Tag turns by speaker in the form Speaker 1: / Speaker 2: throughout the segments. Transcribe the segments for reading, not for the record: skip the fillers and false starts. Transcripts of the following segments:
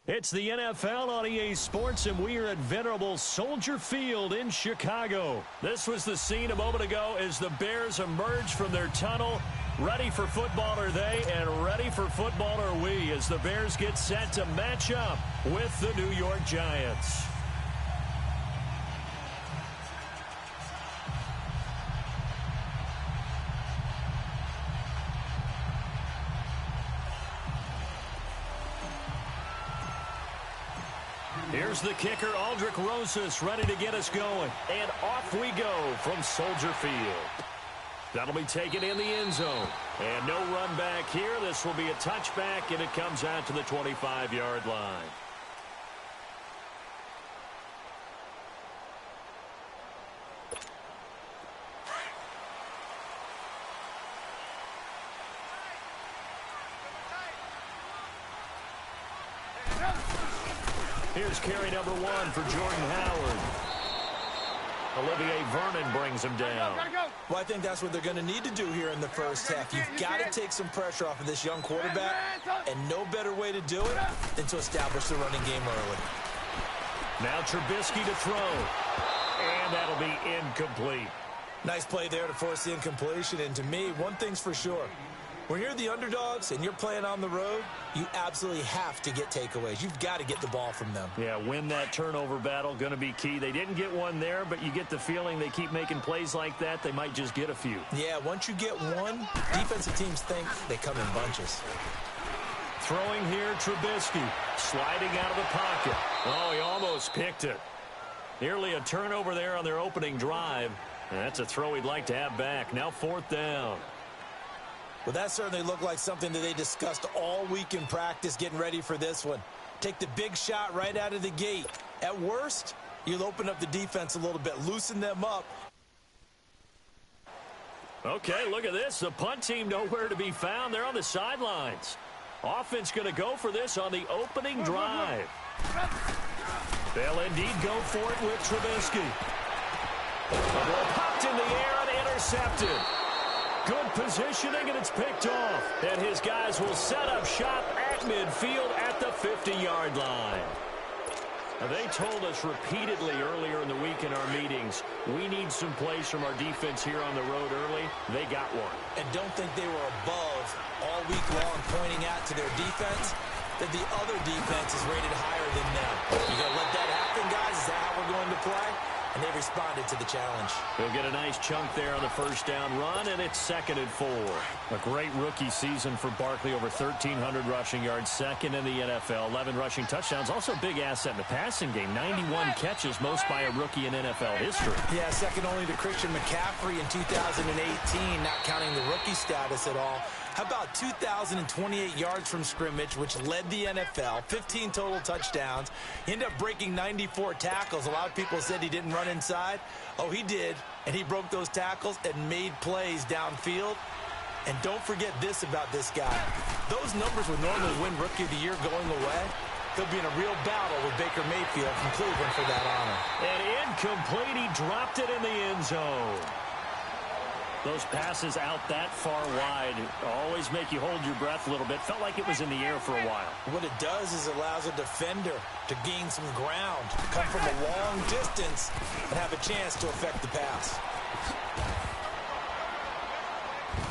Speaker 1: It's the NFL on EA Sports, and we are at venerable Soldier Field in Chicago. This was the scene a moment ago as the Bears emerged from their tunnel. Ready for football are they, and ready for football are we, as the Bears get set to match up with the New York Giants. Here's the kicker, Aldrich Rosas, ready to get us going. And off we go from Soldier Field. That'll be taken in the end zone. And no run back here. This will be a touchback, and it comes out to the 25-yard line. Here's carry number 1 for Jordan Howard. Olivier Vernon brings him down.
Speaker 2: Well, I think that's what they're going to need to do here in the first half. You've got to take some pressure off of this young quarterback, and no better way to do it than to establish the running game early.
Speaker 1: Now Trubisky to throw, and that'll be incomplete.
Speaker 2: Nice play there to force the incompletion, and to me, one thing's for sure. When you're the underdogs and you're playing on the road, you absolutely have to get takeaways. You've got to get the ball from them.
Speaker 1: Yeah, win that turnover battle, going to be key. They didn't get one there, but you get the feeling they keep making plays like that, they might just get a few.
Speaker 2: Yeah, once you get one, defensive teams think they come in bunches.
Speaker 1: Throwing here, Trubisky, sliding out of the pocket. Oh, he almost picked it. Nearly a turnover there on their opening drive. And that's a throw he'd like to have back. Now 4th down.
Speaker 2: Well, that certainly looked like something that they discussed all week in practice getting ready for this one. Take the big shot right out of the gate. At worst, you'll open up the defense a little bit, loosen them up.
Speaker 1: Okay, look at this. The punt team nowhere to be found. They're on the sidelines. Offense going to go for this on the opening drive. They'll indeed go for it with Trubisky. The ball popped in the air and intercepted. Good positioning, and it's picked off. And his guys will set up shop at midfield at the 50-yard line. Now, they told us repeatedly earlier in the week in our meetings, we need some plays from our defense here on the road early. They got one.
Speaker 2: And don't think they were above all week long pointing out to their defense that the other defense is rated higher than them. You going to let that happen, guys? Is that how we're going to play? And they responded to the challenge.
Speaker 1: They'll get a nice chunk there on the first down run, and it's 2nd and 4. A great rookie season for Barkley, over 1,300 rushing yards, second in the NFL, 11 rushing touchdowns. Also a big asset in the passing game, 91 catches, most by a rookie in NFL history.
Speaker 2: Yeah, second only to Christian McCaffrey in 2018, not counting the rookie status at all. How about 2,028 yards from scrimmage, which led the NFL, 15 total touchdowns. He ended up breaking 94 tackles. A lot of people said he didn't run inside. Oh, he did, and he broke those tackles and made plays downfield. And don't forget this about this guy. Those numbers would normally win Rookie of the Year going away. He'll be in a real battle with Baker Mayfield from Cleveland for that honor.
Speaker 1: And incomplete, he dropped it in the end zone. Those passes out that far wide always make you hold your breath a little bit. Felt like it was in the air for a while.
Speaker 2: What it does is it allows a defender to gain some ground, come from a long distance, and have a chance to affect the pass.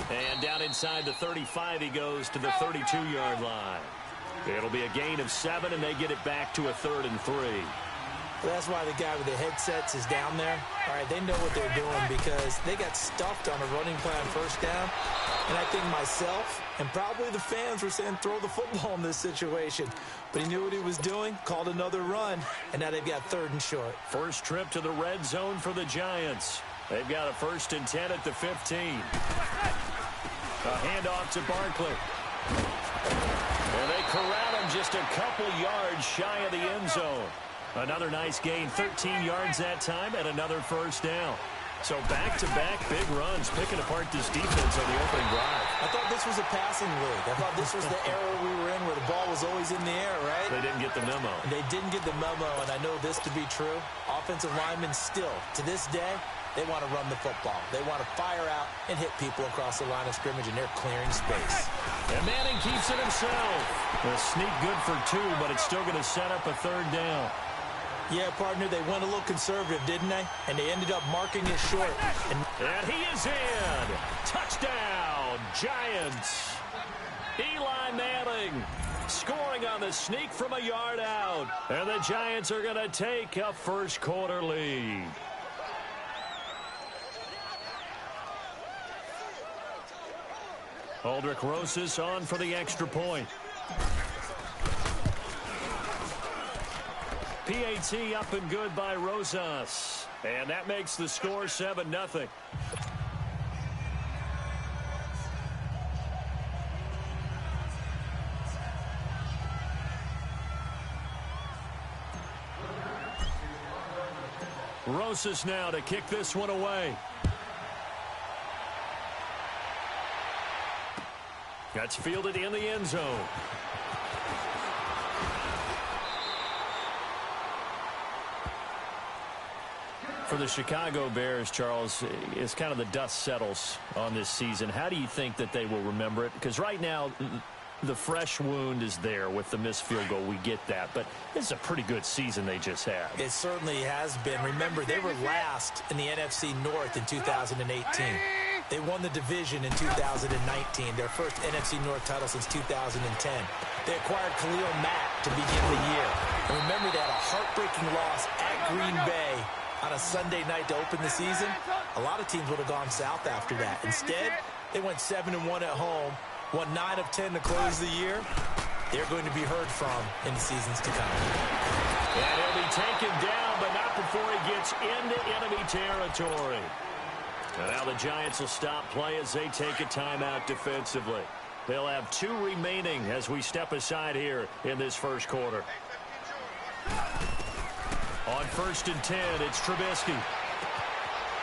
Speaker 1: And down inside the 35, he goes to the 32-yard line. It'll be a gain of 7, and they get it back to a 3rd and 3.
Speaker 2: Well, that's why the guy with the headsets is down there. All right, they know what they're doing because they got stuffed on a running plan first down. And I think myself and probably the fans were saying throw the football in this situation. But he knew what he was doing, called another run, and now they've got 3rd and short.
Speaker 1: First trip to the red zone for the Giants. They've got a 1st and 10 at the 15. A handoff to Barkley. And they corral him just a couple yards shy of the end zone. Another nice gain, 13 yards that time, and another first down. So back-to-back big runs, picking apart this defense on the opening drive.
Speaker 2: I thought this was a passing league. I thought this was the era we were in where the ball was always in the air, right?
Speaker 1: They didn't get the memo.
Speaker 2: They didn't get the memo, and I know this to be true. Offensive linemen still, to this day, They want to run the football. They want to fire out and hit people across the line of scrimmage, and they're clearing space.
Speaker 1: And Manning keeps it himself. A sneak good for 2, but it's still going to set up a 3rd down.
Speaker 2: Yeah, partner, they went a little conservative, didn't they? And they ended up marking it short.
Speaker 1: And he is in. Touchdown, Giants. Eli Manning scoring on the sneak from a yard out. And the Giants are going to take a first-quarter lead. Aldrich Rosas on for the extra point. PAT up and good by Rosas. And that makes the score 7-0. Rosas now to kick this one away. That's fielded in the end zone. For the Chicago Bears, Charles, it's kind of the dust settles on this season. How do you think that they will remember it? Because right now, the fresh wound is there with the missed field goal. We get that. But it's a pretty good season they just had.
Speaker 2: It certainly has been. Remember, they were last in the NFC North in 2018. They won the division in 2019, their first NFC North title since 2010. They acquired Khalil Mack to begin the year. And remember, they had a heartbreaking loss at Green Bay on a Sunday night to open the season. A lot of teams would have gone south after that. Instead, they went 7-1 at home, won 9 of 10 to close the year. They're going to be heard from in the seasons to come.
Speaker 1: And he'll be taken down, but not before he gets into enemy territory. And now the Giants will stop play as they take a timeout defensively. They'll have 2 remaining as we step aside here in this first quarter. On 1st and 10, it's Trubisky.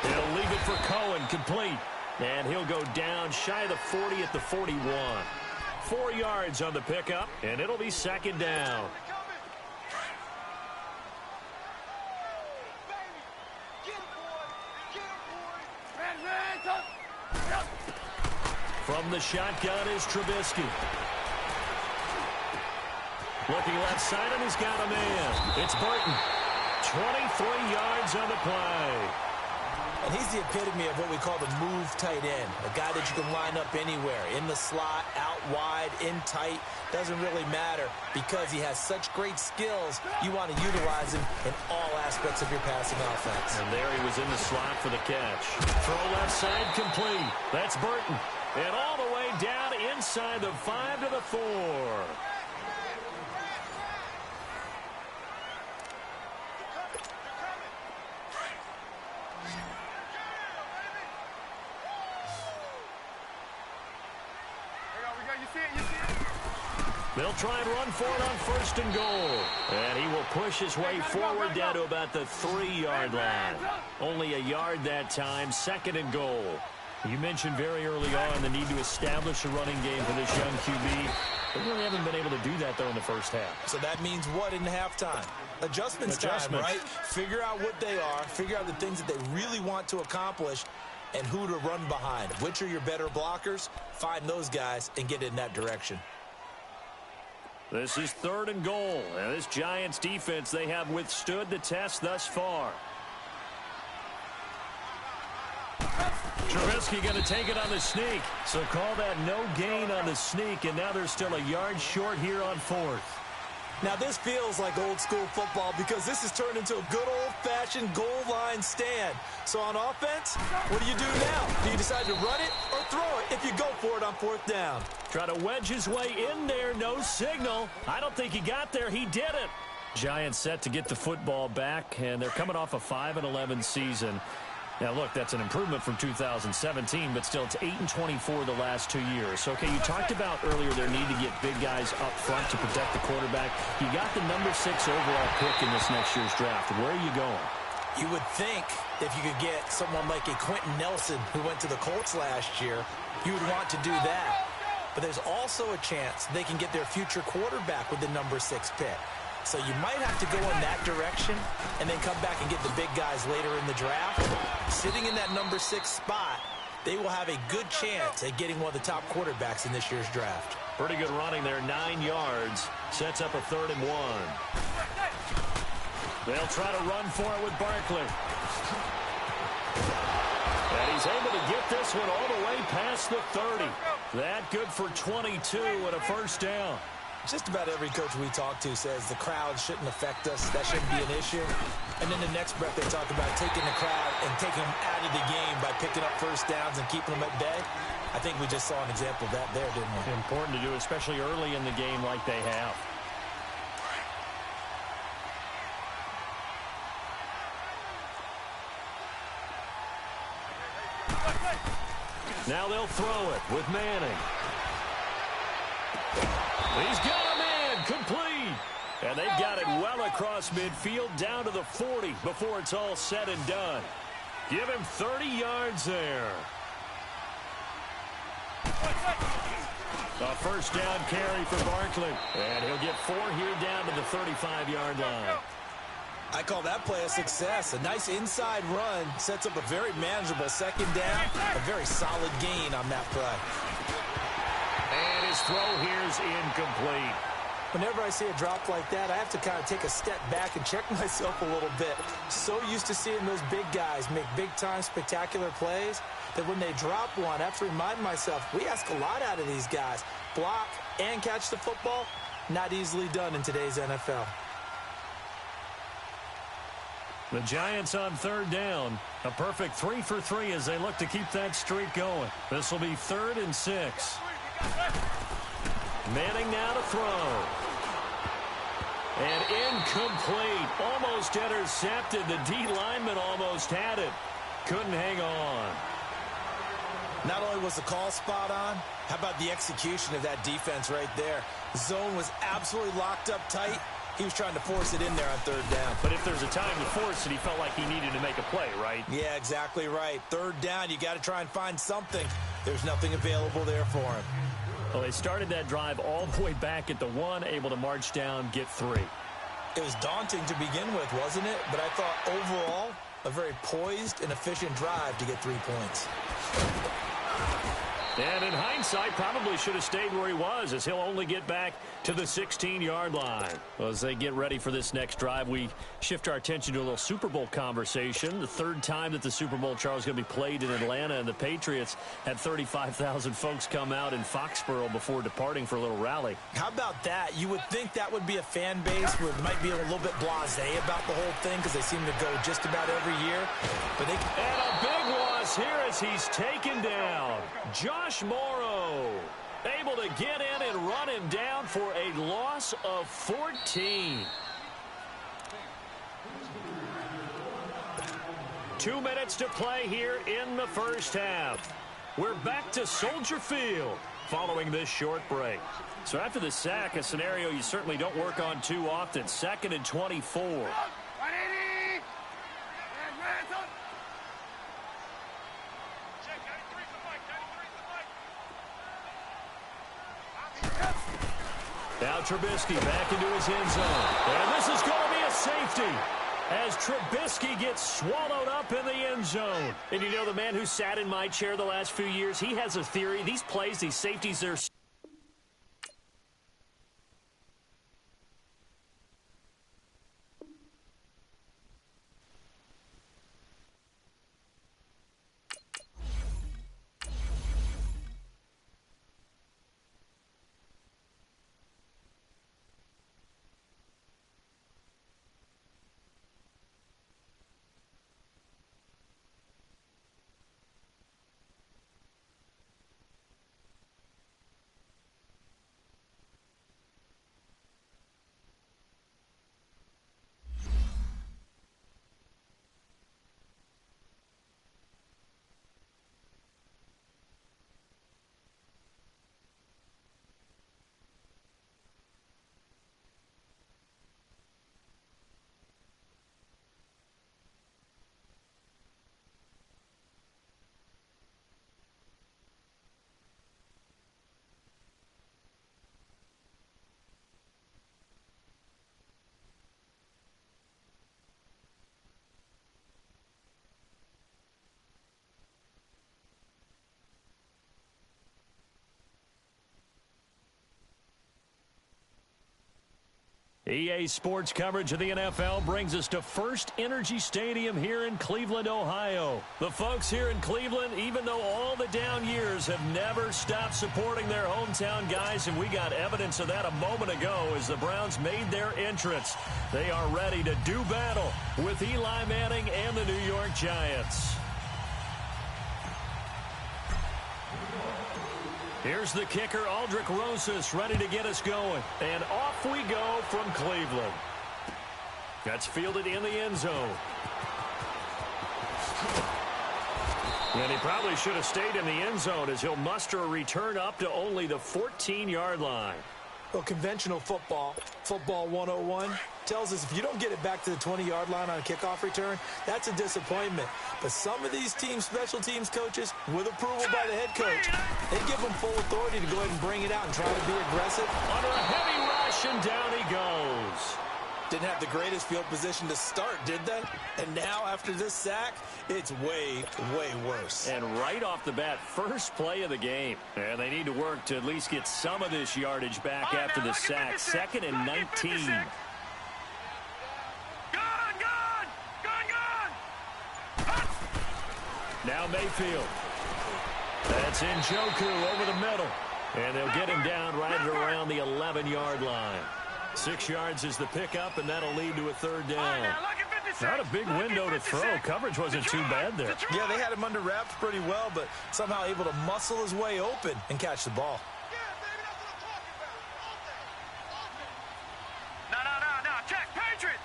Speaker 1: He'll leave it for Cohen, complete. And he'll go down shy of the 40 at the 41. 4 yards on the pickup, and it'll be 2nd down. From the shotgun is Trubisky. Looking left side, and he's got a man. It's Burton. 23 yards on the play.
Speaker 2: And he's the epitome of what we call the move tight end. A guy that you can line up anywhere. In the slot, out wide, in tight. Doesn't really matter because he has such great skills. You want to utilize him in all aspects of your passing offense.
Speaker 1: And there he was in the slot for the catch. Throw left side, complete. That's Burton. And all the way down inside the 5 to the 4. They'll try and run for it on 1st and goal. And he will push his way forward down to about the 3-yard line. Only a yard that time, 2nd and goal. You mentioned very early on the need to establish a running game for this young QB. They really haven't been able to do that, though, in the first half.
Speaker 2: So that means what in halftime? Adjustments time, right? Figure out what they are, figure out the things that they really want to accomplish, and who to run behind. Which are your better blockers? Find those guys and get in that direction.
Speaker 1: This is 3rd and goal. And this Giants defense, they have withstood the test thus far. Trubisky going to take it on the sneak. So call that no gain on the sneak, and now they're still a yard short here on 4th.
Speaker 2: Now this feels like old school football because this has turned into a good old-fashioned goal line stand. So on offense, what do you do now? Do you decide to run it or throw it if you go for it on 4th down?
Speaker 1: Try to wedge his way in there, no signal. I don't think he got there. He didn't. Giants set to get the football back, and they're coming off a 5-11 season. Now, look, that's an improvement from 2017, but still it's 8-24 the last 2 years. Okay, you talked about earlier their need to get big guys up front to protect the quarterback. You got the number 6 overall pick in this next year's draft. Where are you going?
Speaker 2: You would think if you could get someone like a Quentin Nelson who went to the Colts last year, you would want to do that. But there's also a chance they can get their future quarterback with the number 6 pick. So you might have to go in that direction and then come back and get the big guys later in the draft. Sitting in that number 6 spot, they will have a good chance at getting one of the top quarterbacks in this year's draft.
Speaker 1: Pretty good running there, 9 yards. Sets up a 3rd and 1. They'll try to run for it with Barkley. And he's able to get this one all the way past the 30. That good for 22 and a first down.
Speaker 2: Just about every coach we talk to says the crowd shouldn't affect us. That shouldn't be an issue. And then the next breath they talk about taking the crowd and taking them out of the game by picking up first downs and keeping them at bay. I think we just saw an example of that there, didn't we?
Speaker 1: Important to do, especially early in the game like they have. Now they'll throw it with Manning. He's got a man complete. And they've got it well across midfield down to the 40 before it's all said and done. Give him 30 yards there. A first down carry for Barkley. And he'll get 4 here down to the 35-yard line.
Speaker 2: I call that play a success. A nice inside run sets up a very manageable second down. A very solid gain on that play.
Speaker 1: And his throw here's incomplete.
Speaker 2: Whenever I see a drop like that, I have to kind of take a step back and check myself a little bit. So used to seeing those big guys make big-time spectacular plays that when they drop one, I have to remind myself, we ask a lot out of these guys. Block and catch the football, not easily done in today's NFL.
Speaker 1: The Giants on 3rd down. A perfect 3 for 3 as they look to keep that streak going. This will be 3rd and 6. Manning now to throw. And incomplete. Almost intercepted. The D lineman almost had it. Couldn't hang on.
Speaker 2: Not only was the call spot on, how about the execution of that defense right there? Zone was absolutely locked up tight. He was trying to force it in there on 3rd down.
Speaker 1: But if there's a time to force it, he felt like he needed to make a play, right?
Speaker 2: Yeah, exactly right. 3rd down, you got to try and find something. There's nothing available there for him.
Speaker 1: Well, they started that drive all the way back at the 1, able to march down, get 3.
Speaker 2: It was daunting to begin with, wasn't it? But I thought overall, a very poised and efficient drive to get 3 points.
Speaker 1: And in hindsight, probably should have stayed where he was, as he'll only get back to the 16-yard line. Well, as they get ready for this next drive, we shift our attention to a little Super Bowl conversation. The 3rd time that the Super Bowl, Charles, is going to be played in Atlanta, and the Patriots had 35,000 folks come out in Foxborough before departing for a little rally.
Speaker 2: How about that? You would think that would be a fan base where it might be a little bit blasé about the whole thing because they seem to go just about every year. But they...
Speaker 1: And a big loss here as he's taken down. Josh Morrow able to get in and run him down for a loss of 14. 2 minutes to play here in the first half. We're back to Soldier Field following this short break. So after the sack, a scenario you certainly don't work on too often. 2nd and 24. Now Trubisky back into his end zone. And this is going to be a safety as Trubisky gets swallowed up in the end zone. And you know, the man who sat in my chair the last few years, he has a theory. These plays, these safeties, they're... EA Sports coverage of the NFL brings us to First Energy Stadium here in Cleveland, Ohio. The folks here in Cleveland, even though all the down years, have never stopped supporting their hometown guys, and we got evidence of that a moment ago as the Browns made their entrance. They are ready to do battle with Eli Manning and the New York Giants. Here's the kicker, Aldrick Rosas, ready to get us going. And off we go from Cleveland. That's fielded in the end zone. And he probably should have stayed in the end zone as he'll muster a return up to only the 14-yard line.
Speaker 2: Well, conventional football 101, tells us if you don't get it back to the 20-yard line on a kickoff return, that's a disappointment. But some of these teams, special teams coaches, with approval by the head coach, they give them full authority to go ahead and bring it out and try to be aggressive.
Speaker 1: Under a heavy rush, and down he goes.
Speaker 2: Didn't have the greatest field position to start, did they? And now, after this sack, it's way, way worse.
Speaker 1: And right off the bat, first play of the game. And they need to work to at least get some of this yardage back after the sack. 2nd and 19. Now Mayfield. That's Njoku over the middle. And they'll get him down right at around the 11-yard line. 6 yards is the pickup, and that'll lead to a third down. Not a big window to throw. Coverage wasn't too bad there.
Speaker 2: Yeah, they had him under wraps pretty well, but somehow able to muscle his way open and catch the ball.
Speaker 3: No. Check. Patriot.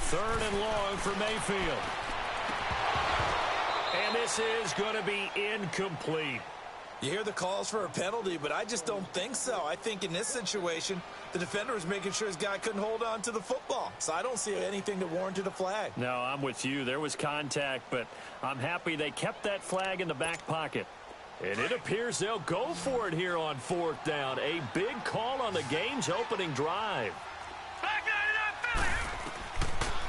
Speaker 1: Third and long for Mayfield. And this is going to be incomplete.
Speaker 2: You hear the calls for a penalty, but I just don't think so. I think in this situation, the defender was making sure his guy couldn't hold on to the football. So I don't see anything that warranted a flag.
Speaker 1: No, I'm with you. There was contact, but I'm happy they kept that flag in the back pocket. And it appears they'll go for it here on 4th down. A big call on the game's opening drive.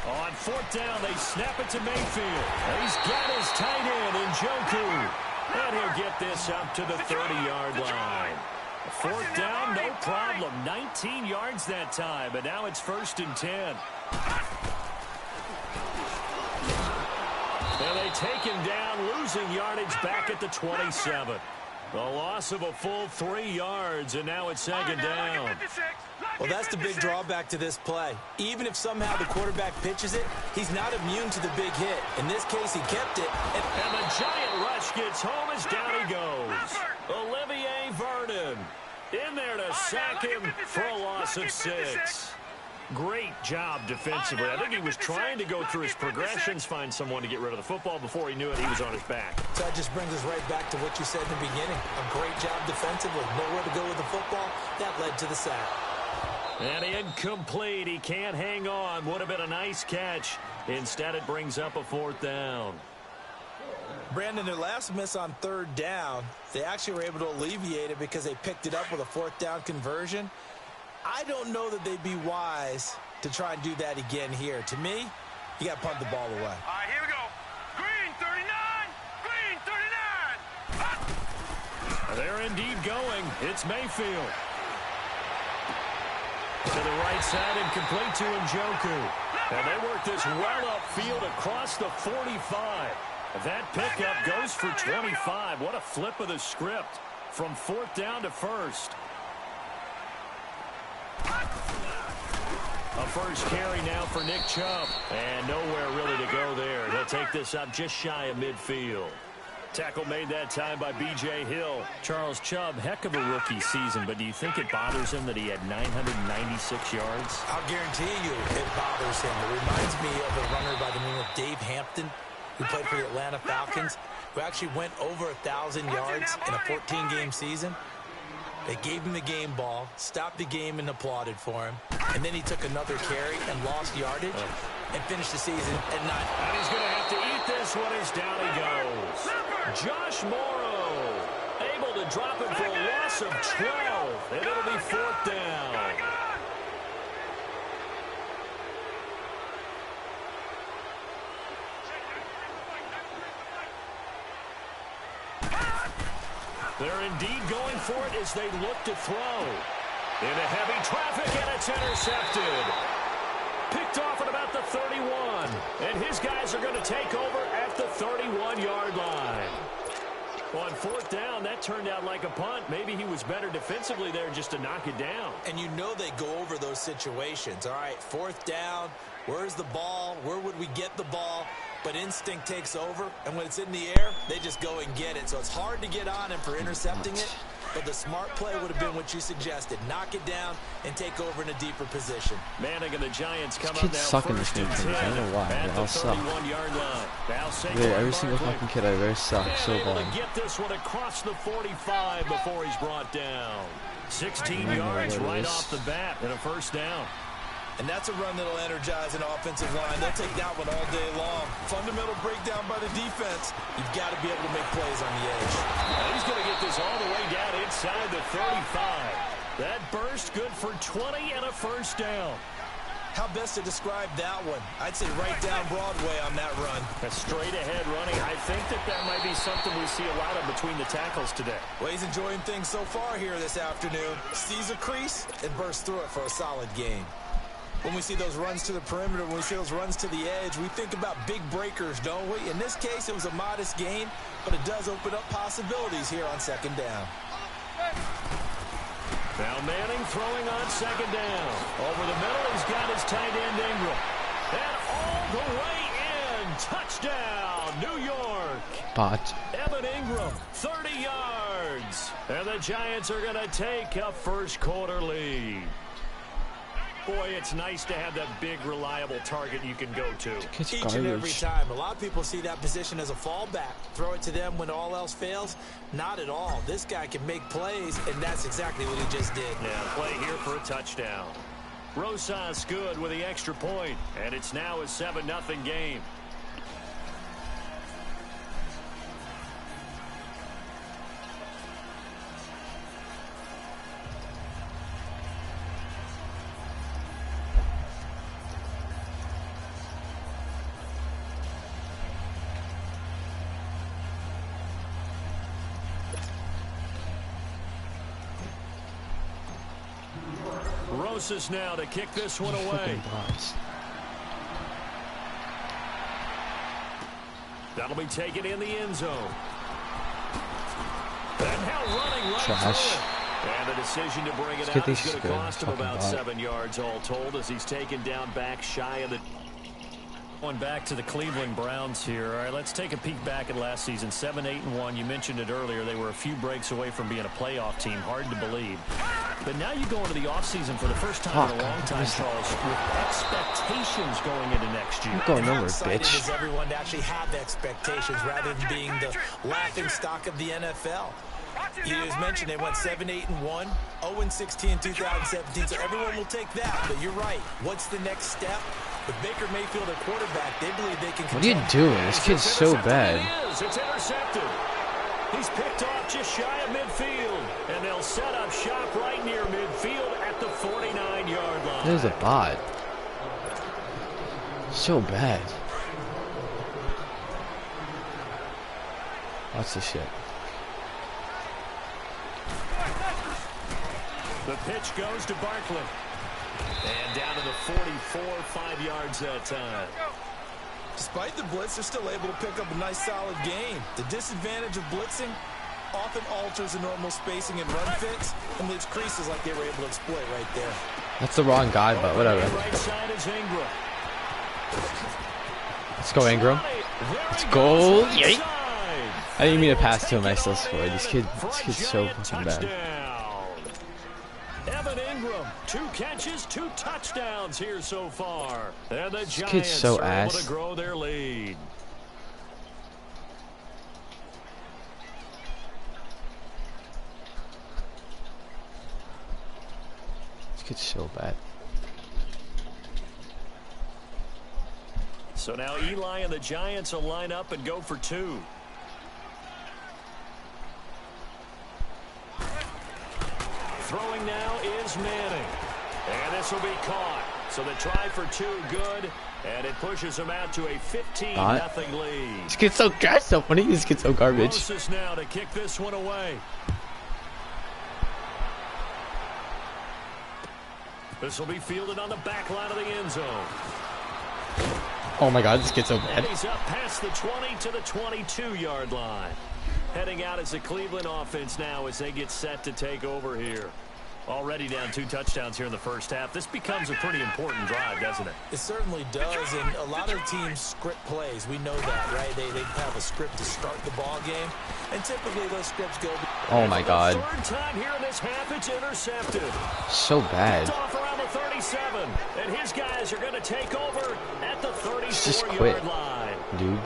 Speaker 1: On 4th down, they snap it to Mayfield. He's got his tight end, Njoku. And he'll get this up to the 30-yard line. 4th down, no problem. 19 yards that time, but now it's 1st and 10. And they take him down, losing yardage back at the 27. The loss of a full 3 yards, and now it's 2nd down.
Speaker 2: Well, that's the big drawback to this play. Even if somehow the quarterback pitches it, he's not immune to the big hit. In this case, he kept it.
Speaker 1: And the giant rush gets home as down he goes. Olivier Vernon in there to sack him for a loss of 6. Great job defensively. I think he was trying to go through his progressions, find someone to get rid of the football. Before he knew it, he was on his back.
Speaker 2: So that just brings us right back to what you said in the beginning. A great job defensively. Nowhere to go with the football. That led to the sack.
Speaker 1: And incomplete. He can't hang on. Would have been a nice catch. Instead, it brings up a 4th down.
Speaker 2: Brandon, their last miss on 3rd down, they actually were able to alleviate it because they picked it up with a 4th down conversion. I don't know that they'd be wise to try and do that again here. To me, you got to punt the ball away.
Speaker 3: All right, here we go. Green 39.
Speaker 1: They're indeed going. It's Mayfield. To the right side and complete to Njoku. And they work this well upfield across the 45. That pickup goes for 25. What a flip of the script from 4th down to 1st. A first carry now for Nick Chubb. And nowhere really to go there. He'll take this up just shy of midfield. Tackle made that time by B.J. Hill. Charles Chubb, heck of a rookie season, but do you think it bothers him that he had 996 yards?
Speaker 2: I'll guarantee you it bothers him. It reminds me of a runner by the name of Dave Hampton, who played for the Atlanta Falcons, who actually went over 1,000 yards in a 14-game season. They gave him the game ball, stopped the game and applauded for him, and then he took another carry and lost yardage and finished the season at 9.
Speaker 1: And he's going to have to eat this one as down he goes. Josh Morrow able to drop it for a loss of 12, and it'll be 4th down. They're indeed going for it as they look to throw. Into heavy traffic, and it's intercepted. Picked off at about the 31. And his guys are going to take over at the 31-yard line. On fourth down, that turned out like a punt. Maybe he was better defensively there just to knock it down.
Speaker 2: And you know they go over those situations. All right, fourth down, where's the ball? Where would we get the ball? But instinct takes over, and when it's in the air, they just go and get it. So it's hard to get on him for intercepting it, but the smart play would have been what you suggested. Knock it down and take over in a deeper position.
Speaker 1: Manning and the Giants come
Speaker 4: These
Speaker 1: up
Speaker 4: kids
Speaker 1: now
Speaker 4: suck in this game. I don't know why. They all suck. Really, every single fucking kid I've ever sucked so bad.
Speaker 1: Get this one across the 45 before he's brought down. 16 yards right off the bat and a first down.
Speaker 2: And that's a run that'll energize an offensive line. They'll take that one all day long. Fundamental breakdown by the defense. You've got to be able to make plays on the edge.
Speaker 1: And he's going to get this all the way down inside the 35. That burst good for 20 and a first down.
Speaker 2: How best to describe that one? I'd say right down Broadway on that run.
Speaker 1: A straight ahead running. I think that might be something we see a lot of between the tackles today.
Speaker 2: Well, he's enjoying things so far here this afternoon. Sees a crease and bursts through it for a solid gain. When we see those runs to the perimeter, when we see those runs to the edge, we think about big breakers, don't we? In this case, it was a modest gain, but it does open up possibilities here on second down.
Speaker 1: Now Manning throwing on second down. Over the middle, he's got his tight end Ingram. And all the way in. Touchdown, New York.
Speaker 4: Bot.
Speaker 1: Evan Ingram, 30 yards. And the Giants are going to take a first quarter lead. Boy, it's nice to have that big, reliable target you can go to.
Speaker 2: Each and every time. A lot of people see that position as a fallback. Throw it to them when all else fails. Not at all. This guy can make plays, and that's exactly what he just did.
Speaker 1: Yeah, play here for a touchdown. Rosas good with the extra point, and it's now a 7-0 game. Rosas now to kick this one away. That'll be taken in the end zone. And now running right through it. And the decision to bring it out is going to cost him about 7 yards all told as he's taken down back shy of the... Going back to the Cleveland Browns here. All right, let's take a peek back at last season. 7-8-1. You mentioned it earlier. They were a few breaks away from being a playoff team. Hard to believe. But now you go into the offseason for the first time in a long time, Charles, with expectations going into next year.
Speaker 4: You're going nowhere, bitch.
Speaker 2: Is everyone to actually have expectations rather than being the laughing stock of the NFL? You just mentioned they went 7-8-1, 0-16 in 2017, so everyone will take that. But you're right. What's the next step? With Baker Mayfield at quarterback, they believe they can...
Speaker 4: What are you doing? This kid's so bad.
Speaker 1: It's intercepted. He's picked off just shy of midfield, and they'll set up shop right near midfield at the 49-yard line.
Speaker 4: There's a bot. So bad. Watch this shit.
Speaker 1: The pitch goes to Barkley. And down to the 44, 5 yards that time.
Speaker 2: Despite the blitz, they're still able to pick up a nice, solid gain. The disadvantage of blitzing often alters the normal spacing and run fits and leaves creases like they were able to exploit right there.
Speaker 4: That's the wrong guy, but whatever.
Speaker 1: Right side is Ingram.
Speaker 4: Let's go, Ingram. Let's go. Yay. I didn't mean to pass to him. I still scored. This kid's so fucking bad.
Speaker 1: Evan Ingram, 2 catches, 2 touchdowns here so far. And the
Speaker 4: kid's so
Speaker 1: Giants are able
Speaker 4: ass.
Speaker 1: to grow their lead.
Speaker 4: This kid's so bad.
Speaker 1: So now Eli and the Giants will line up and go for 2. Throwing now is Manning. And this will be caught. So the try for 2 good. And it pushes them out to a 15-0 lead.
Speaker 4: This kid's so trash, so funny. This kid's so garbage.
Speaker 1: Closest now to kick this one away. This will be fielded on the back line of the end zone.
Speaker 4: Oh my God, this kid's so bad.
Speaker 1: And he's up past the 20 to the 22-yard line. Heading out as the Cleveland offense now as they get set to take over here. Already down 2 touchdowns here in the first half. This becomes a pretty important drive, doesn't it?
Speaker 2: It certainly does, and a lot of teams script plays. We know that, right? They have a script to start the ball game, and typically those scripts go.
Speaker 4: Oh my God.
Speaker 1: Third time here in this half, it's intercepted.
Speaker 4: So bad.
Speaker 1: It's off around the 37, and his guys are going to take over at the 34-yard line.
Speaker 4: Dude.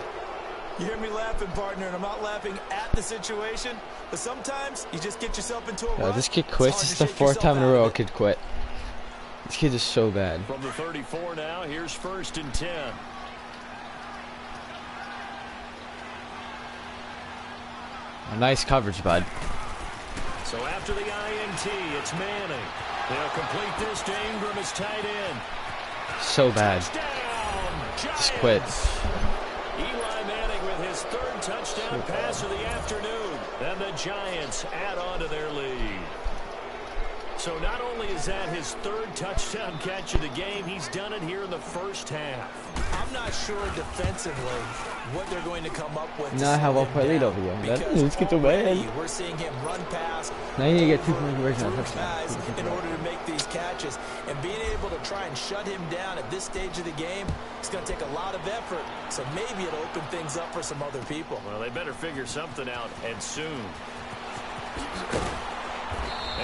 Speaker 2: You hear me laughing, partner, and I'm not laughing at the situation, but sometimes you just get yourself into a rut.
Speaker 4: This kid quits. This is the 4th time in a row a kid quit. This kid is so bad.
Speaker 1: From the 34 now, here's 1st and 10.
Speaker 4: Nice coverage, bud.
Speaker 1: So after the INT, it's Manning. They'll complete this to Ingram as tight end.
Speaker 4: So bad. Just quit.
Speaker 1: Eli Manning with his 3rd touchdown pass of the afternoon. And the Giants add on to their lead. So not only is that his 3rd touchdown catch of the game, he's done it here in the first half.
Speaker 2: I'm not sure defensively what they're going to come up with.
Speaker 4: Not how well played over here. Let's get the way.
Speaker 2: We're seeing him run past.
Speaker 4: Now you need to get 2 conversions on touchdown.
Speaker 2: In order to make these catches, and being able to try and shut him down at this stage of the game, it's going to take a lot of effort. So maybe it'll open things up for some other people.
Speaker 1: Well, they better figure something out, and soon.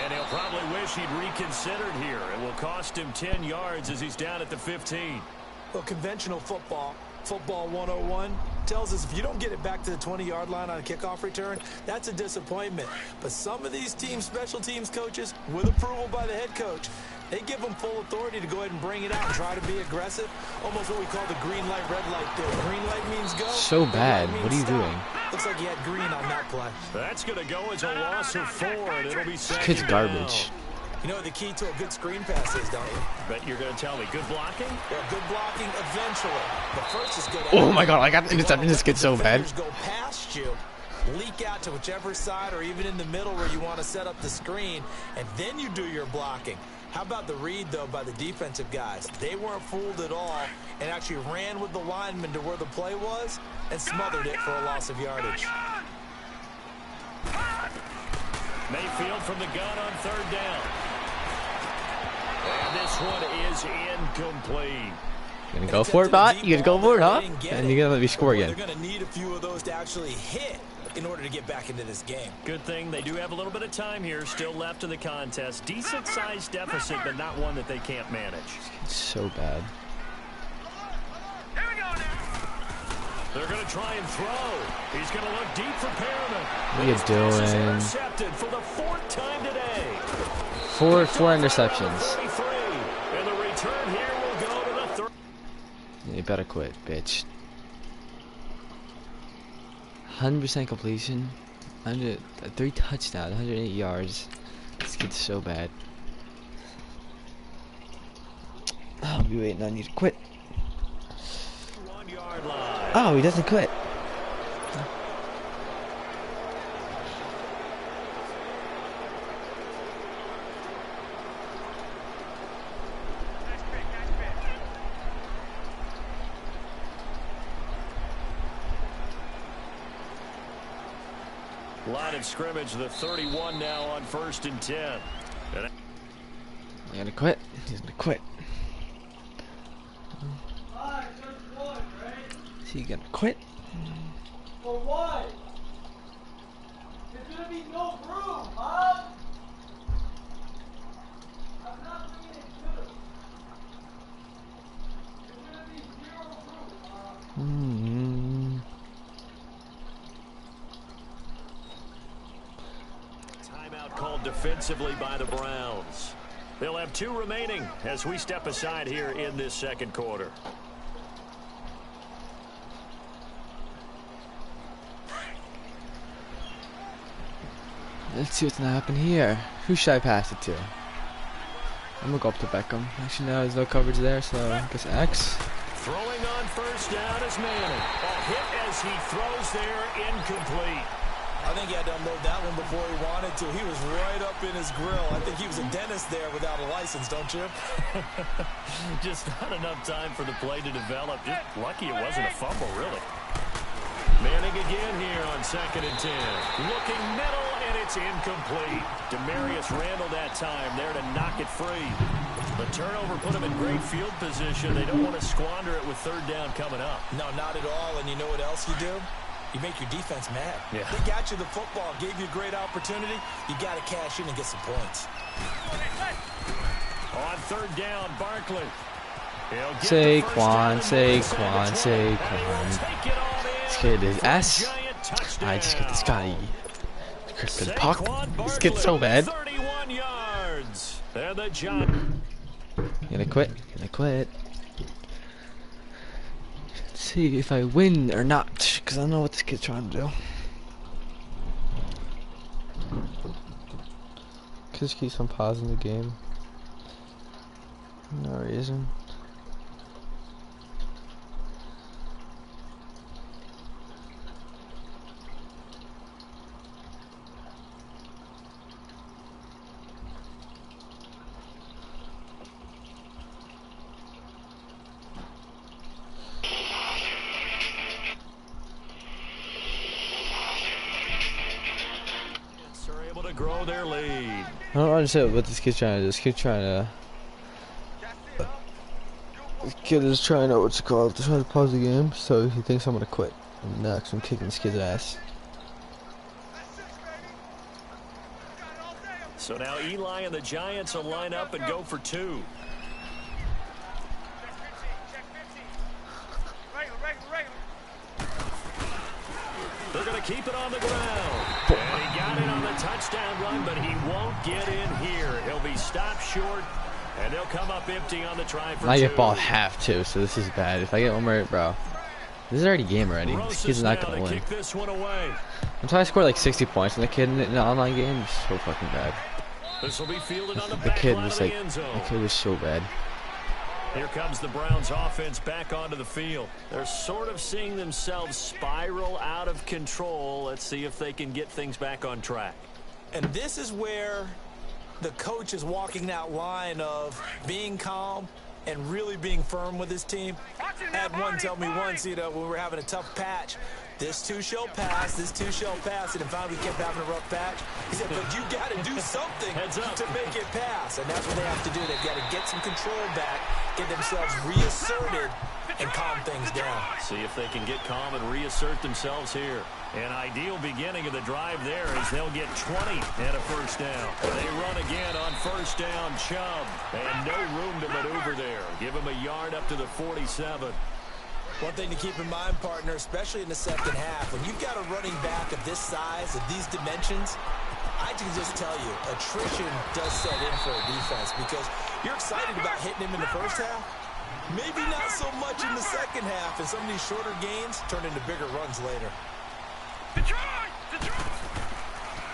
Speaker 1: And he'll probably wish he'd reconsidered here. It will cost him 10 yards as he's down at the 15.
Speaker 2: Well, conventional football 101, tells us if you don't get it back to the 20-yard line on a kickoff return, that's a disappointment. But some of these special teams coaches, with approval by the head coach, they give them full authority to go ahead and bring it out and try to be aggressive. Almost what we call the green light, red light theory. Green light means go.
Speaker 4: So bad. What are you doing?
Speaker 2: Looks like he had green on that play.
Speaker 1: That's going to go as a loss of 4, and it'll be second.
Speaker 4: This kid's garbage.
Speaker 2: You know what the key to a good screen pass is, don't you?
Speaker 1: Bet you're going to tell me. Good blocking?
Speaker 2: Well, good blocking eventually. But first is good.
Speaker 4: Oh my God, I got intercepted. This kid's so bad.
Speaker 2: Go past you, leak out to whichever side or even in the middle where you want to set up the screen, and then you do your blocking. How about the read, though, by the defensive guys? They weren't fooled at all and actually ran with the lineman to where the play was and smothered it for a loss of yardage.
Speaker 1: Mayfield from the gun on 3rd down. And this one is incomplete.
Speaker 4: You gonna go for it, bot? You gonna go for it, huh? And you're gonna let me score again.
Speaker 2: They're gonna need a few of those to actually hit in order to get back into this game.
Speaker 1: Good thing they do have a little bit of time here still left in the contest. Decent-sized deficit, but not one that they can't manage.
Speaker 4: It's so bad.
Speaker 3: Here we go now.
Speaker 1: They're going to try and throw. He's going to look deep for Perriman.
Speaker 4: What are you doing?
Speaker 1: Intercepted for the 4th time today.
Speaker 4: Four interceptions.
Speaker 1: And the return here will go to the 3rd.
Speaker 4: You better quit, bitch. 100% completion. 3 touchdowns, 108 yards. This kid's so bad. I'll be waiting on you to quit.
Speaker 1: 1-yard line.
Speaker 4: Oh, he doesn't quit.
Speaker 1: Line of scrimmage, the 31 now on 1st and 10.
Speaker 4: He's gonna quit. He's gonna quit. Is he gonna quit?
Speaker 5: For what? There's gonna be no room, huh? I'm not bringing it good. There's gonna be 0 room,
Speaker 1: Timeout called defensively by the Browns. They'll have 2 remaining as we step aside here in this 2nd quarter.
Speaker 4: Let's see what's gonna happen here. Who should I pass it to? I'm gonna go up to Beckham. Actually, no, there's no coverage there, so I guess X.
Speaker 1: Throwing on first down is Manning. A hit as he throws there, incomplete.
Speaker 2: I think he had to unload that one before he wanted to. He was right up in his grill. I think he was a dentist there without a license, don't you?
Speaker 1: Just not enough time for the play to develop. Just lucky it wasn't a fumble, really. Manning again here on 2nd and 10. Looking middle, and it's incomplete. Demarius Randall that time there to knock it free. The turnover put them in great field position. They don't want to squander it with 3rd down coming up.
Speaker 2: No, not at all. And you know what else you do? You make your defense mad.
Speaker 1: Yeah.
Speaker 2: They got you the football, gave you a great opportunity. You got to cash in and get some points.
Speaker 1: On 3rd down, Barkley.
Speaker 4: Saquon. This kid is ass. I just get this guy. Kristen Puck. This kid's so bad.
Speaker 1: 31 yards. They're the Giants.
Speaker 4: Gonna quit. See if I win or not, because I don't know what this kid's trying to do. Just keeps on pausing the game. No reason.
Speaker 1: Grow their lead.
Speaker 4: I don't understand what this kid's trying to do. This kid is trying to, what's it called? Trying to pause the game, so he thinks I'm gonna quit. And next, I'm kicking this kid's ass.
Speaker 1: So now Eli and the Giants will line up and go for 2. They're going to keep it on the ground. And he got it on the touchdown run, but he won't get in here. He'll be stopped short, and they'll come up empty on the try for 2.
Speaker 4: I get ball half too, so this is bad. If I get one right, bro, this is already game already. This kid's not gonna win.
Speaker 1: Kick this one away.
Speaker 4: I'm trying to score like 60 points, and the kid in an online game is so fucking bad.
Speaker 1: This will be fielded on the
Speaker 4: The kid
Speaker 1: back
Speaker 4: was
Speaker 1: line
Speaker 4: like,
Speaker 1: of the end
Speaker 4: the
Speaker 1: zone.
Speaker 4: kid was so bad.
Speaker 1: Here comes the Browns offense back onto the field. They're sort of seeing themselves spiral out of control. Let's see if they can get things back on track.
Speaker 2: And this is where the coach is walking that line of being calm and really being firm with his team. I had one tell me once, you know, when we were having a tough patch, this too shall pass, and finally we kept having a rough patch. He said, but you got to do something to make it pass. And that's what they have to do. They've got to get some control back, get themselves reasserted, and calm things down.
Speaker 1: See if they can get calm and reassert themselves here. An ideal beginning of the drive there is they'll get 20 and a first down. They run again on first down, Chubb. And no room to maneuver there. Give him a yard up to the 47.
Speaker 2: One thing to keep in mind, partner, especially in the second half, when you've got a running back of this size, of these dimensions, I can just tell you, attrition does set in for a defense because you're excited about hitting him in the first half. Maybe not so much in the second half, and some of these shorter gains turn into bigger runs later.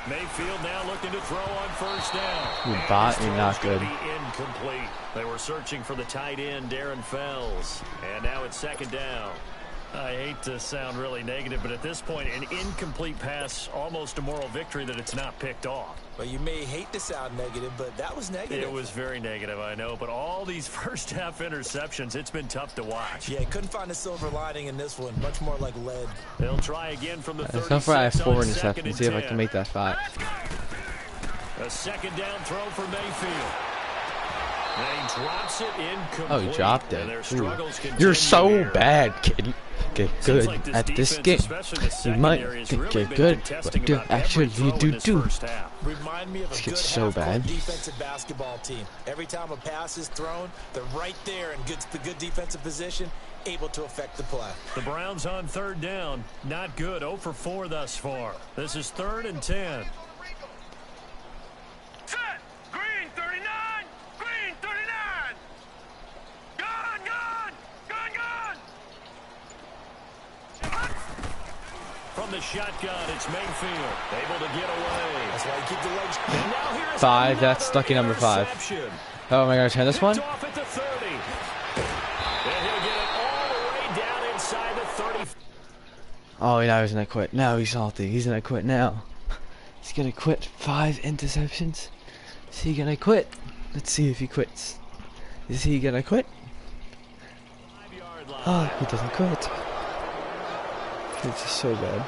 Speaker 1: Mayfield now looking to throw on first down.
Speaker 4: You bot, you're not good.
Speaker 1: Incomplete. They were searching for the tight end, Darren Fells. And now it's 2nd down. I hate to sound really negative, but at this point, an incomplete pass, almost a moral victory that it's not picked off.
Speaker 2: Well, you may hate to sound negative, but that was negative.
Speaker 1: It was very negative, I know. But all these first half interceptions, it's been tough to watch.
Speaker 2: Yeah, couldn't find a silver lining in this one. Much more like lead.
Speaker 1: They'll try again from the 36
Speaker 4: So far I have 4
Speaker 1: on
Speaker 4: interceptions. See if I can make that 5.
Speaker 1: A 2nd down throw for Mayfield. And he drops it incomplete.
Speaker 4: Oh, he dropped it.
Speaker 1: Ooh.
Speaker 4: You're so
Speaker 1: here.
Speaker 4: bad, kid. Get good
Speaker 1: Like
Speaker 4: at this game. You might think you're good, but you actually do.
Speaker 2: Remind me of a good
Speaker 4: so bad.
Speaker 2: defensive basketball team. Every time a pass is thrown, they're right there in good defensive position, able to affect the play.
Speaker 1: The Browns on 3rd down. Not good. 0 for 4 thus far. This is 3rd and 10.
Speaker 3: Set. Green 39. Green 39. Gone.
Speaker 1: From the shotgun, it's Mayfield. Able to get away.
Speaker 2: That's why you keep the legs.
Speaker 1: And now here's
Speaker 4: 5, that's lucky number 5.
Speaker 1: interception.
Speaker 4: Oh, am I going to turn this one?
Speaker 1: Picked off at the 30. And he'll get it all
Speaker 4: Oh, now he's gonna quit. Now he's salty. He's gonna quit now. He's gonna quit. 5 interceptions. Is he gonna quit? Let's see if he quits. Is he gonna quit? Oh, he doesn't quit. It's just so bad.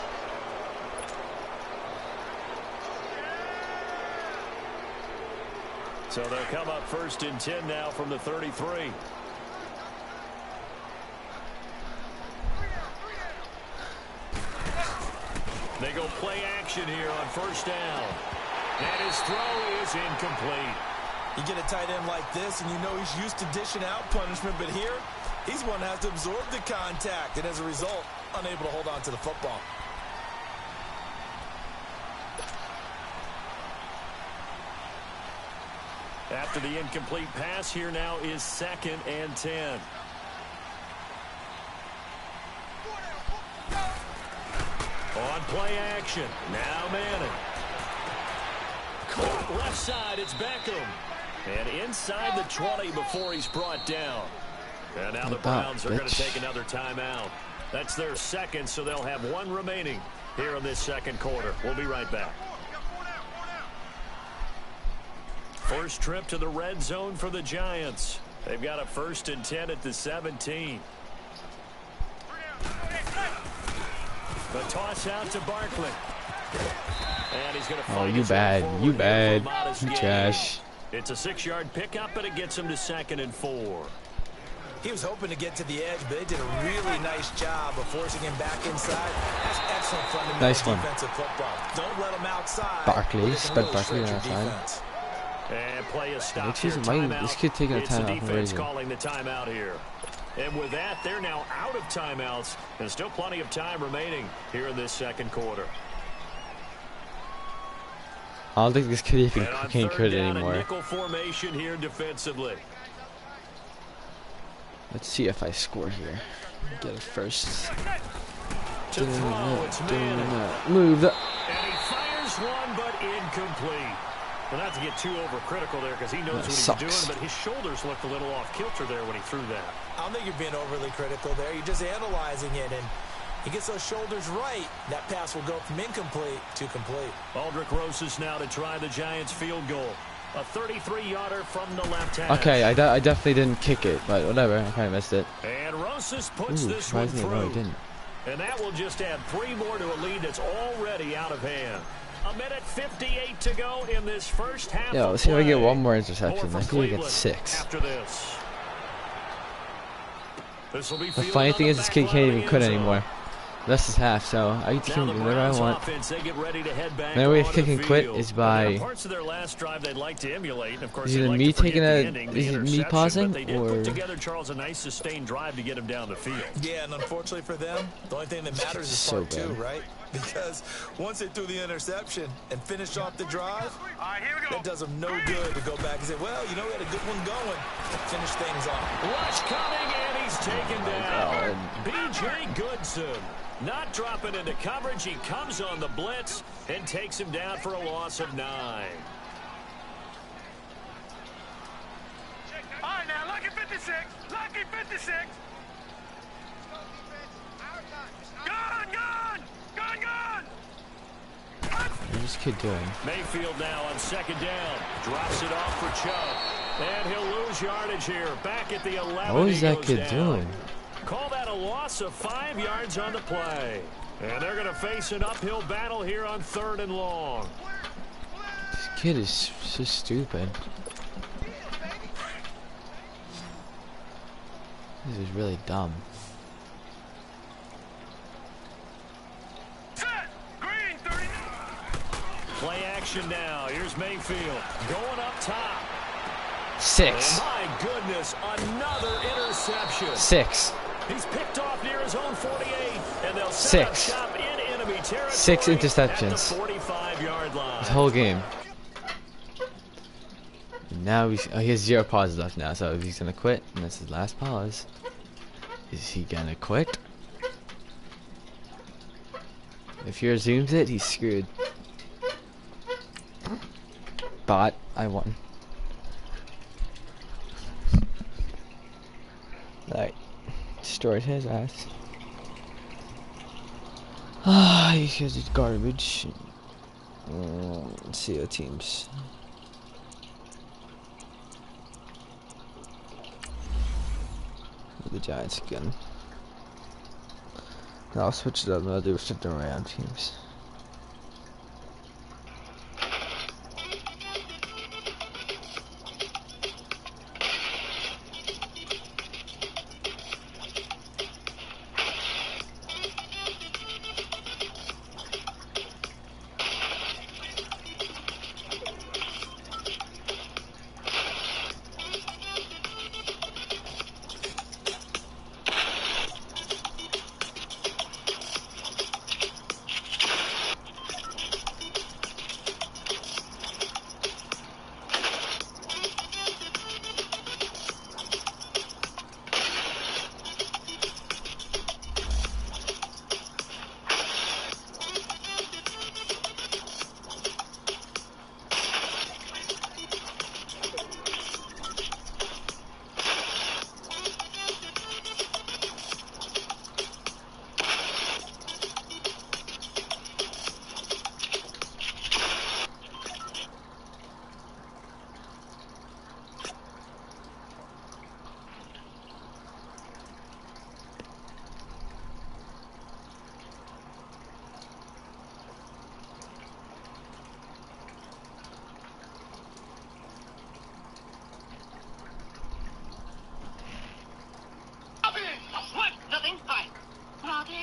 Speaker 1: So they'll come up 1st and 10 now from the 33. They go play action here on 1st down. And his throw is incomplete.
Speaker 2: You get a tight end like this, and you know he's used to dishing out punishment, but here, he's one that has to absorb the contact, and as a result, unable to hold on to the football.
Speaker 1: After the incomplete pass, here now is 2nd and 10. On play action, now Manning. Caught left side, it's Beckham. And inside the 20 before he's brought down. And now the Browns are going to take another timeout. That's their 2nd, so they'll have 1 remaining here in this 2nd quarter. We'll be right back. First trip to the red zone for the Giants. They've got a 1st and 10 at the 17. The toss out to Barkley. And he's going to
Speaker 4: Oh, you bad. You bad. You trash.
Speaker 1: It's a 6-yard pickup, but it gets him to 2nd and 4.
Speaker 2: He was hoping to get to the edge, but they did a really nice job of forcing him back inside. That's excellent fundamental defensive football. Don't let him outside.
Speaker 4: Barkley, spread Barkley outside.
Speaker 1: And play a stop
Speaker 4: here. This kid taking a timeout.
Speaker 1: It's the defense calling the timeout here. And with that, they're now out of timeouts. And still plenty of time remaining here in this 2nd quarter.
Speaker 4: I don't think this kid even can't quit anymore.
Speaker 1: Nickel formation here defensively.
Speaker 4: Let's see if I score here. Get it first.
Speaker 1: To throw, it's
Speaker 4: Move the.
Speaker 1: And he fires one, but incomplete. Well, not to get too overcritical there because he knows what he's doing, but his shoulders looked a little off kilter there when he threw that.
Speaker 2: I don't think you're being overly critical there. You're just analyzing it, and he gets those shoulders right. That pass will go from incomplete to complete.
Speaker 1: Aldrich Rosas now to try the Giants field goal. A 33-yarder from the left hash.
Speaker 4: Okay, I definitely didn't kick it, but whatever. I kind of missed it.
Speaker 1: And Rosas puts this one through.
Speaker 4: No, he didn't.
Speaker 1: And that will just add 3 more to a lead that's already out of hand. 1:58 to go in this first half.
Speaker 4: Yeah, let's see if I get 1 more interception. I think I get 6.
Speaker 1: After this.
Speaker 4: The funny thing is, this kid can't even quit anymore. This is half, so I get to keep whatever I want. The only way to kick and quit is by either me taking me pausing, or
Speaker 1: together Charles a nice sustained drive to get him down the field.
Speaker 2: Yeah, and unfortunately for them, the only thing that matters is part 2, right? Because once they threw the interception and finished off the drive, that does them no good to go back and say, well, you know, we had a good one going. Finish things off.
Speaker 1: Rush coming, and he's taken down. B.J. Goodson not dropping into coverage. He comes on the blitz and takes him down for a loss of 9.
Speaker 3: All right, now, lucky 56. Lucky 56. Gone, gone. Gone, gone.
Speaker 4: What's this kid doing?
Speaker 1: Mayfield now on 2nd down. Drops it off for Chubb. And he'll lose yardage here. Back at the 11.
Speaker 4: What is that kid doing?
Speaker 1: Call that a loss of 5 yards on the play. And they're going to face an uphill battle here on 3rd and long.
Speaker 4: This kid is so stupid. This is really dumb.
Speaker 3: Green 39.
Speaker 1: Play action now. Here's Mayfield going up top.
Speaker 4: 6.
Speaker 1: And my goodness, another interception.
Speaker 4: 6.
Speaker 1: He's picked off near his own 48, and they'll
Speaker 4: 6.
Speaker 1: set up shop in enemy territory.
Speaker 4: 6 interceptions.
Speaker 1: At the 45-yard line.
Speaker 4: This whole game. Now he has 0 pauses left now, so if he's gonna quit, and that's his last pause, is he gonna quit? If he resumes it, he's screwed. But I won. Like, destroyed his ass. Ah, you guys are garbage. Let's see our teams. The Giants again. Now I'll switch it up. I'll do shifting around teams.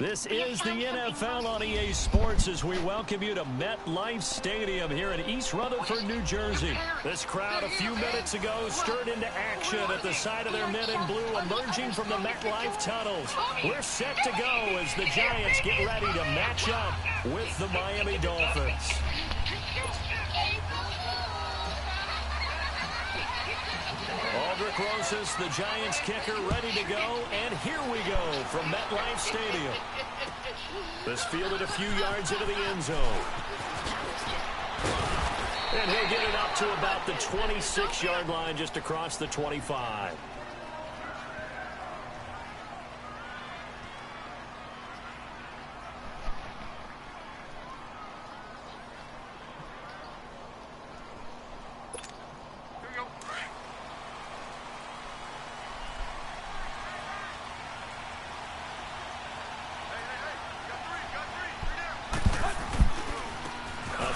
Speaker 1: This is the NFL on EA Sports as we welcome you to MetLife Stadium here in East Rutherford, New Jersey. This crowd a few minutes ago stirred into action at the side of their men in blue emerging from the MetLife tunnels. We're set to go as the Giants get ready to match up with the Miami Dolphins. Aldrich Rosas, the Giants kicker, ready to go, and here we go from MetLife Stadium. This fielded a few yards into the end zone. And he'll get it up to about the 26-yard line, just across the 25.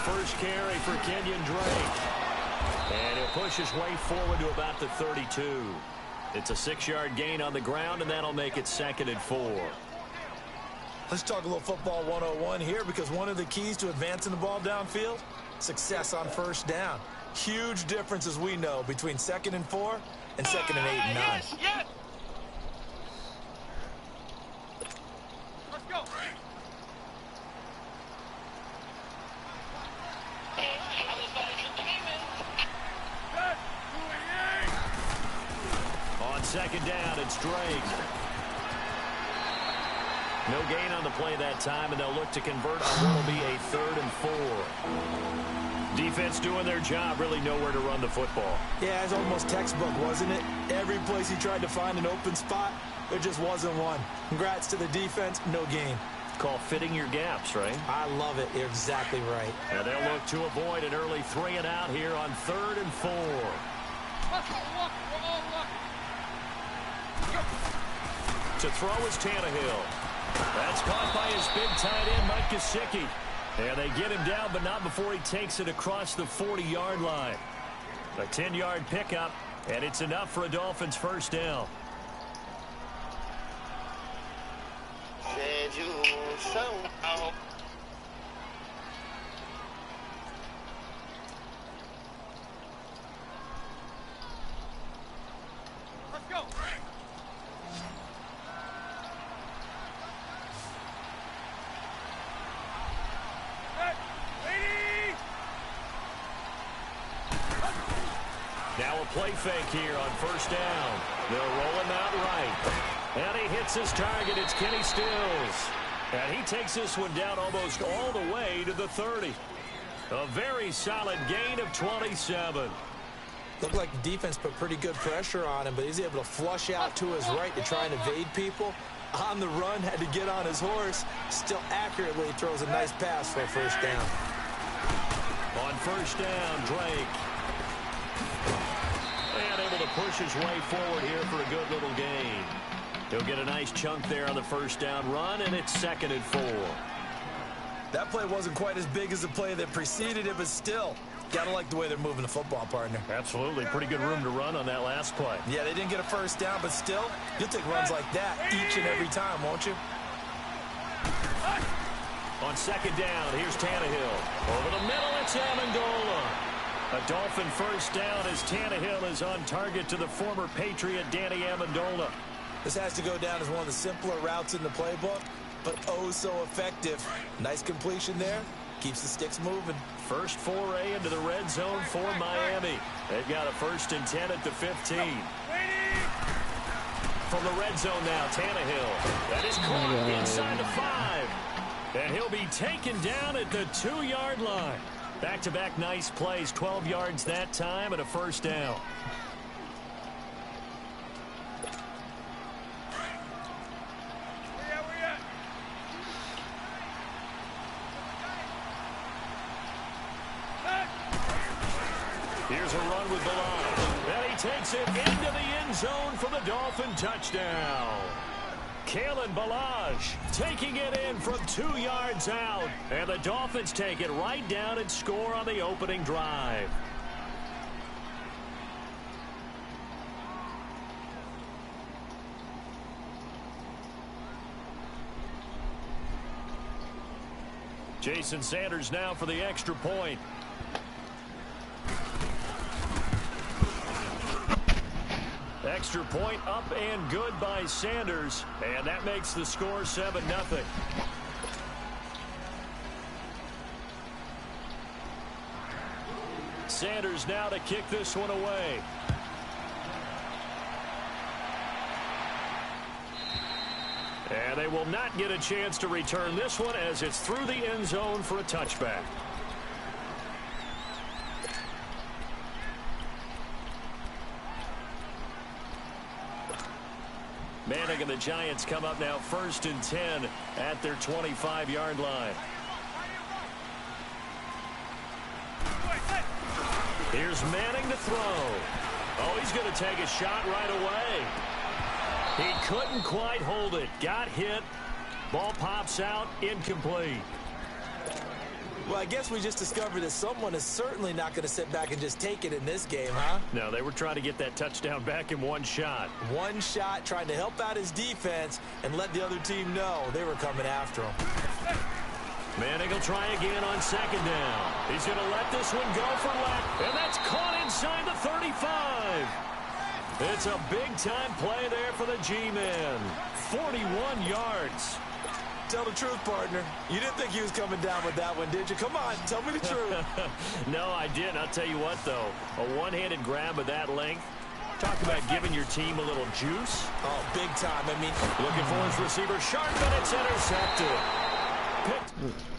Speaker 1: First carry for Kenyon Drake. And he'll push his way forward to about the 32. It's a 6-yard gain on the ground, and that'll make it 2nd and 4.
Speaker 2: Let's talk a little football 101 here, because one of the keys to advancing the ball downfield, success on first down. Huge difference, as we know, between 2nd and 4 and 2nd and 8 and 9.
Speaker 3: Yes, yes. Let's go.
Speaker 1: On 2nd down, it's Drake. No gain on the play that time, and they'll look to convert on what will be a 3rd and 4. Defense doing their job, really nowhere to run the football.
Speaker 2: Yeah, it's almost textbook, wasn't it? Every place he tried to find an open spot, there just wasn't one. Congrats to the defense, no gain.
Speaker 1: Call fitting your gaps, right?
Speaker 2: I love it. You're exactly right.
Speaker 1: And they'll look to avoid an early 3 and out here on 3rd and 4. To throw is Tannehill. That's caught by his big tight end, Mike Gesicki. And they get him down, but not before he takes it across the 40-yard line. A 10-yard pickup, and it's enough for a Dolphins first down.
Speaker 3: Let's go.
Speaker 1: Now a play fake here on first down. They'll roll him out right. And he hits his target. It's Kenny Stills. And he takes this one down almost all the way to the 30. A very solid gain of 27.
Speaker 2: Looked like the defense put pretty good pressure on him, but he's able to flush out to his right to try and evade people. On the run, had to get on his horse. Still accurately throws a nice pass for a first down.
Speaker 1: On first down, Drake. And able to push his way forward here for a good little gain. He'll get a nice chunk there on the first down run, and it's 2nd and 4.
Speaker 2: That play wasn't quite as big as the play that preceded it, but still, gotta like the way they're moving the football, partner.
Speaker 1: Absolutely. Pretty good room to run on that last play.
Speaker 2: Yeah, they didn't get a first down, but still, you'll take runs like that each and every time, won't you?
Speaker 1: On 2nd down, here's Tannehill. Over the middle, it's Amendola. A Dolphin first down as Tannehill is on target to the former Patriot Danny Amendola.
Speaker 2: This has to go down as one of the simpler routes in the playbook, but oh so effective. Nice completion there. Keeps the sticks moving.
Speaker 1: First foray into the red zone for Miami. They've got a 1st and 10 at the 15. From the red zone now, Tannehill. That is caught inside the 5. And he'll be taken down at the 2-yard line. Back-to-back nice plays, 12 yards that time and a first down. Here's a run with Balaj. And he takes it into the end zone for the Dolphin touchdown. Kalen Balaj taking it in from 2 yards out. And the Dolphins take it right down and score on the opening drive. Jason Sanders now for the extra point. Extra point up and good by Sanders. And that makes the score 7-0. Sanders now to kick this one away. And they will not get a chance to return this one as it's through the end zone for a touchback. Manning and the Giants come up now 1st and 10 at their 25-yard line. Here's Manning to throw. Oh, he's going to take a shot right away. He couldn't quite hold it. Got hit. Ball pops out. Incomplete.
Speaker 2: Well, I guess we just discovered that someone is certainly not going to sit back and just take it in this game, huh?
Speaker 1: No, they were trying to get that touchdown back in one shot.
Speaker 2: One shot, trying to help out his defense and let the other team know they were coming after him.
Speaker 1: Manning will try again on 2nd down. He's going to let this one go for left, and that's caught inside the 35. It's a big-time play there for the G-Men. 41 yards.
Speaker 2: Tell the truth, partner. You didn't think he was coming down with that one, did you? Come on, tell me the truth.
Speaker 1: No, I didn't. I'll tell you what, though. A one-handed grab of that length. Talk about giving your team a little juice.
Speaker 2: Oh, big time. I mean,
Speaker 1: looking for his receiver. Sharp, and it's intercepted. Picked.